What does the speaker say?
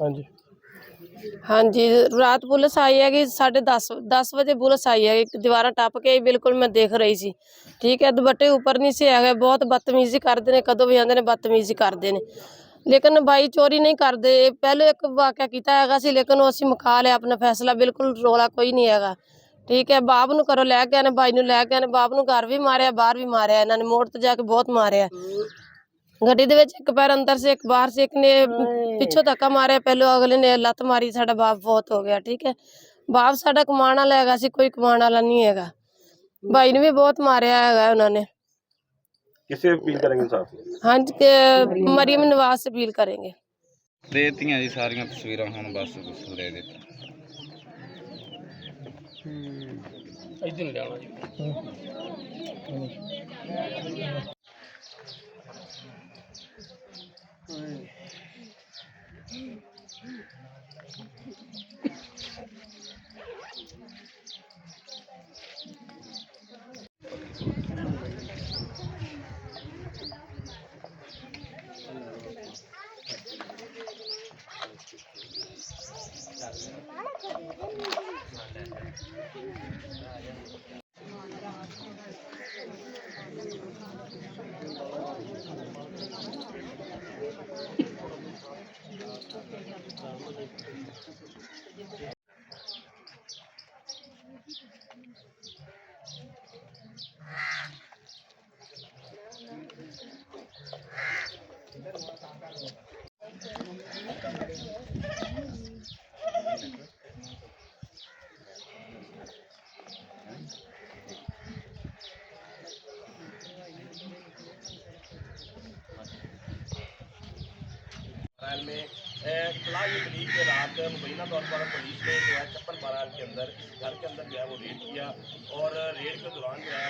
हाँ जी। हाँ जी, रात पुलिस आई है कि 10:30 बजे पुलिस आई है, दीवार टप के बिल्कुल मैं देख रही सी। ठीक है, दुपट्टे ऊपर नहीं से है, बहुत बदतमीजी करते ने, कदों भी आंदे ने बदतमीजी करते ने। लेकिन भाई चोरी नहीं करते। पहले एक वाक़या कीता हैगा सी, लेकिन वो असीं मुका लिया अपना फैसला, बिल्कुल रौला कोई नहीं हैगा। ठीक है, बाप नूं घरों लै गए ने, भाई नूं लै गए ने, बाप नूं घर भी मारिया, बाहर भी मारिया, इन्हां ने मोड़ ते जाके बहुत मारिया। गड्डी दे विच एक पैर अंदर से, एक बाहर से, एक ने पिछों धक्का मारिया, पहलों अगले ने लत मारी, साडा बाप फौत हो गया। ठीक है, बाप साडा कमाण वाला हैगा सी, कोई कमाण वाला नहीं हैगा। भाई ने भी बहुत मारिया हैगा उन्होंने। किसे अपील करेंगे इंसाफ की? हाँ जी, मरियम नवाज से अपील करेंगे। देतियां जी सारियां तस्वीरां हुण बस दे दित्ता। इधर नहीं जाना में इतला ये मिली कि रात मुबैना तौर पर पुलिस ने जो है 56 बारात के अंदर इस घर के अंदर जो है वो रेड किया और रेड के दौरान जो है